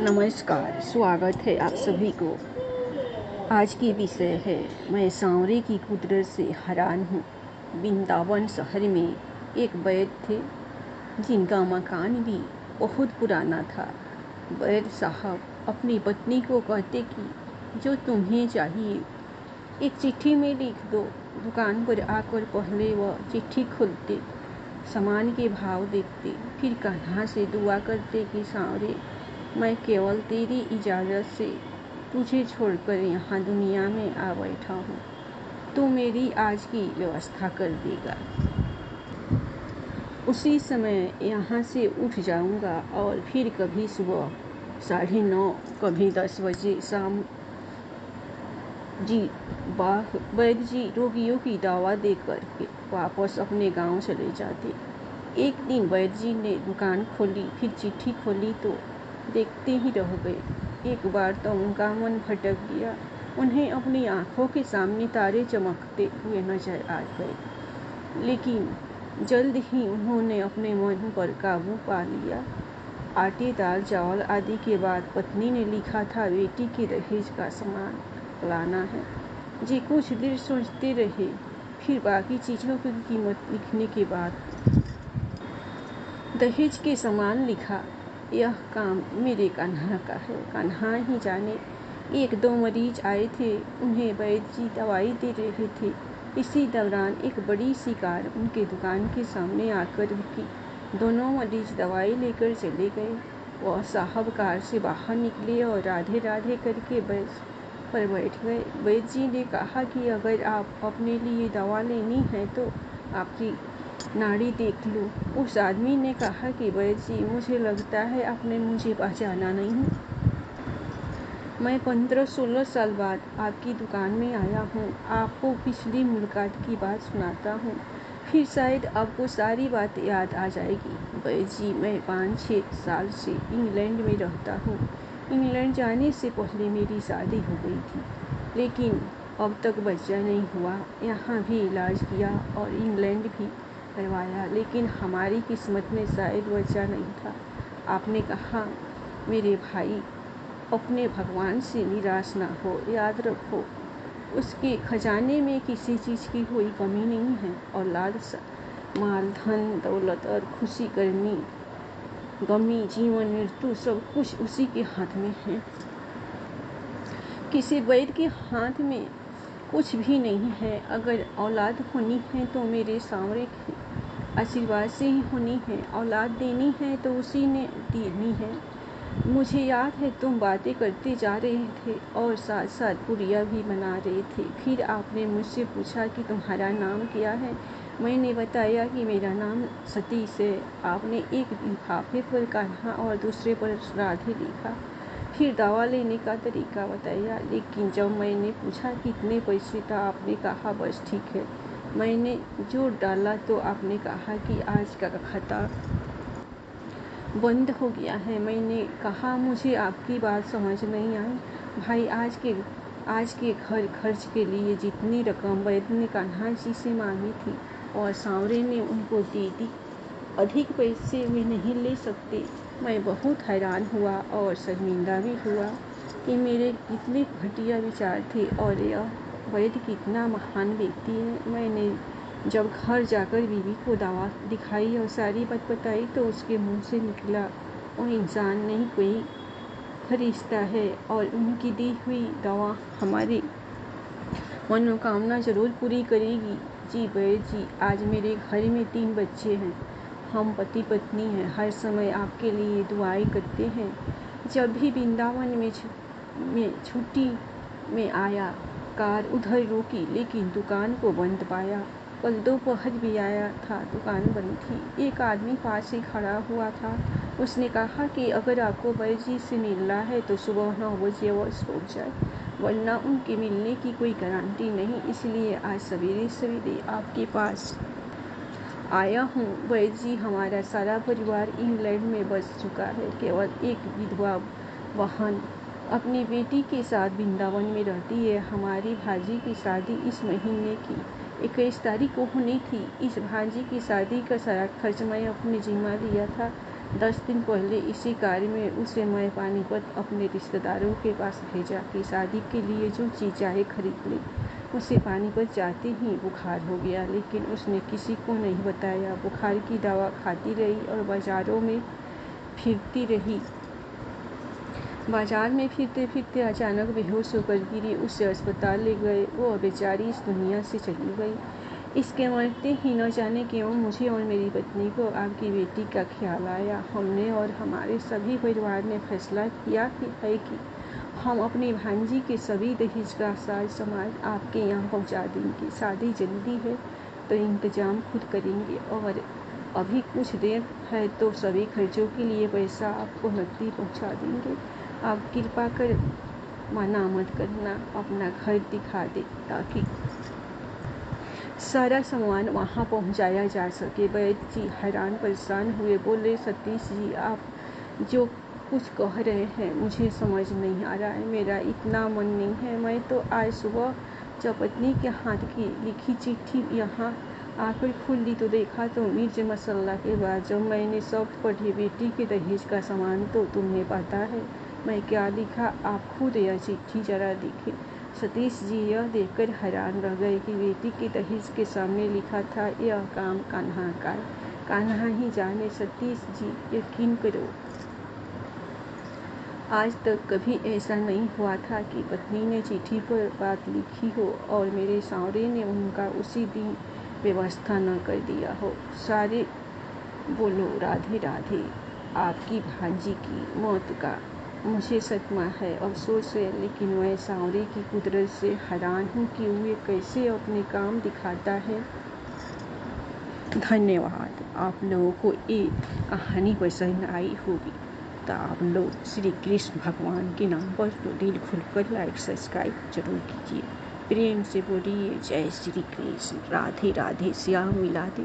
नमस्कार, स्वागत है आप सभी को। आज की विषय है मैं सांवरे की कुदरत से हैरान हूँ। वृंदावन शहर में एक वैद्य थे जिनका मकान भी बहुत पुराना था। वैद्य साहब अपनी पत्नी को कहते कि जो तुम्हें चाहिए एक चिट्ठी में लिख दो। दुकान पर आकर पहले वह चिट्ठी खोलते, सामान के भाव देखते, फिर कान्हा से दुआ करते कि सांवरे, मैं केवल तेरी इजाज़त से तुझे छोड़कर यहाँ दुनिया में आ बैठा हूँ, तो मेरी आज की व्यवस्था कर देगा। उसी समय यहाँ से उठ जाऊँगा और फिर कभी सुबह 9:30, कभी 10 बजे शाम जी वैद्य जी रोगियों की दवा देकर के वापस अपने गांव चले जाते। एक दिन वैद्य जी ने दुकान खोली, फिर चिट्ठी खोली तो देखते ही रह गए। एक बार तो उनका मन भटक गया। उन्हें अपनी आंखों के सामने तारे चमकते हुए नजर आ गए, लेकिन जल्द ही उन्होंने अपने मन पर काबू पा लिया। आटे, दाल, चावल आदि के बाद पत्नी ने लिखा था बेटी के दहेज का सामान लाना है। जी कुछ देर सोचते रहे, फिर बाकी चीज़ों की कीमत लिखने के बाद दहेज के सामान लिखा। यह काम मेरे कान्हा का है, कान्हा ही जाने। 1-2 मरीज आए थे, उन्हें वैद्य जी दवाई दे रहे थे। इसी दौरान एक बड़ी सी कार उनके दुकान के सामने आकर रुकी। दोनों मरीज दवाई लेकर चले गए। वह साहब कार से बाहर निकले और राधे राधे करके बस पर बैठ गए। वैद्य जी ने कहा कि अगर आप अपने लिए दवा लेनी है तो आपकी नाड़ी देख लो। उस आदमी ने कहा कि वैद्य जी, मुझे लगता है आपने मुझे पहचाना नहीं। मैं 15-16 साल बाद आपकी दुकान में आया हूँ। आपको पिछली मुलाकात की बात सुनाता हूँ, फिर शायद आपको सारी बात याद आ जाएगी। वैद्य जी, मैं 5-6 साल से इंग्लैंड में रहता हूँ। इंग्लैंड जाने से पहले मेरी शादी हो गई थी, लेकिन अब तक बच्चा नहीं हुआ। यहाँ भी इलाज किया और इंग्लैंड भी करवाया, लेकिन हमारी किस्मत में शायद बच्चा नहीं था। आपने कहा मेरे भाई, अपने भगवान से निराश ना हो। याद रखो, उसके खजाने में किसी चीज़ की कोई कमी नहीं है। औलाद, माल, धन दौलत और खुशी, गर्मी, गमी, जीवन, मृत्यु सब कुछ उसी के हाथ में है। किसी वैद्य के हाथ में कुछ भी नहीं है। अगर औलाद होनी है तो मेरे सांवरे के आशीर्वाद से ही होनी है। औलाद देनी है तो उसी ने देनी है। मुझे याद है तुम बातें करते जा रहे थे और साथ साथ पुड़िया भी बना रहे थे। फिर आपने मुझसे पूछा कि तुम्हारा नाम क्या है। मैंने बताया कि मेरा नाम सतीश है। आपने एक लिफाफे पर कान्हा और दूसरे पर राधे लिखा। फिर दवा लेने का तरीका बताया, लेकिन जब मैंने पूछा कितने पैसे था, आपने कहा बस ठीक है। मैंने जोड़ डाला तो आपने कहा कि आज का खाता बंद हो गया है। मैंने कहा मुझे आपकी बात समझ नहीं आई भाई। आज के घर खर्च के लिए जितनी रकम वैद्य ने कान्हा जी से मांगी थी और सांवरे ने उनको दे दी। अधिक पैसे वे नहीं ले सकते। मैं बहुत हैरान हुआ और शर्मिंदा भी हुआ कि मेरे कितने घटिया विचार थे और यह वैद्य कितना महान व्यक्ति है। मैंने जब घर जाकर बीवी को दवा दिखाई और सारी बात बताई तो उसके मुंह से निकला, वो इंसान नहीं कोई फरिश्ता है और उनकी दी हुई दवा हमारी मनोकामना जरूर पूरी करेगी। जी वैद्य जी, आज मेरे घर में 3 बच्चे हैं। हम पति पत्नी हैं, हर समय आपके लिए दुआएं करते हैं। जब भी वृंदावन में छुट्टी में आया, कार उधर रुकी, लेकिन दुकान को बंद पाया। कल दोपहर भी आया था, दुकान बंद थी। एक आदमी पास ही खड़ा हुआ था। उसने कहा कि अगर आपको वैद्य जी से मिलना है तो सुबह 9 बजे अवश्य पहुँच जाए, वरना उनके मिलने की कोई गारंटी नहीं। इसलिए आज सवेरे सवेरे आपके पास आया हूँ। वैद्य जी, हमारा सारा परिवार इंग्लैंड में बस चुका है। केवल एक विधवा बहन अपनी बेटी के साथ वृंदावन में रहती है। हमारी भाजी की शादी इस महीने की 21 तारीख को होनी थी। इस भाजी की शादी का सारा खर्च मैं अपने जिम्मा लिया था। 10 दिन पहले इसी कार में उसे मैं पानीपत अपने रिश्तेदारों के पास भेजा कि शादी के लिए जो चीज़ चाहे खरीद ले। उसे पानीपत जाते ही बुखार हो गया, लेकिन उसने किसी को नहीं बताया। बुखार की दवा खाती रही और बाज़ारों में फिरती रही। बाजार में फिरते फिरते अचानक बेहोश होकर गिरी। उसे अस्पताल ले गए। वो बेचारी इस दुनिया से चली गई। इसके मरते ही न जाने क्यों मुझे और मेरी पत्नी को आपकी बेटी का ख्याल आया। हमने और हमारे सभी परिवार ने फैसला किया है कि हम अपनी भांजी के सभी दहेज का साज समाज आपके यहाँ पहुँचा देंगे। शादी जल्दी है तो इंतजाम खुद करेंगे और अभी कुछ देर है तो सभी खर्चों के लिए पैसा आपको नकदी पहुँचा देंगे। आप कृपा कर मना मत करना, अपना घर दिखा दे ताकि सारा सामान वहाँ पहुँचाया जा सके। वैद्य जी हैरान परेशान हुए, बोले सतीश जी आप जो कुछ कह रहे हैं मुझे समझ नहीं आ रहा है। मेरा इतना मन नहीं है। मैं तो आज सुबह जब पत्नी के हाथ की लिखी चिट्ठी यहाँ आकर खुली तो देखा तो मिर्च मसाला के बाद जब मैंने शब्द पढ़े बेटी के दहेज का सामान तो तुम्हें पता है मैं क्या लिखा। आप खुद यह चिट्ठी जरा देखें। सतीश जी यह देखकर हैरान रह गए कि बेटी के दहेज के सामने लिखा था यह काम कान्हा का है, कान्हा ही जाने। सतीश जी यकीन करो, आज तक कभी ऐसा नहीं हुआ था कि पत्नी ने चिट्ठी पर बात लिखी हो और मेरे सावरे ने उनका उसी दिन व्यवस्था न कर दिया हो। सारे बोलो राधे राधे। आपकी भांजी की मौत का मुझे सदमा है, अफसोस है, लेकिन मैं सावरे की कुदरत से हैरान हूँ कि वे कैसे अपने काम दिखाता है। धन्यवाद। आप लोगों को ये कहानी पसंद आई होगी तो आप लोग श्री कृष्ण भगवान के नाम पर तो दिल खुलकर लाइक सब्सक्राइब जरूर कीजिए। प्रेम से बोलिए जय श्री कृष्ण, राधे राधे, श्याम मिला दे।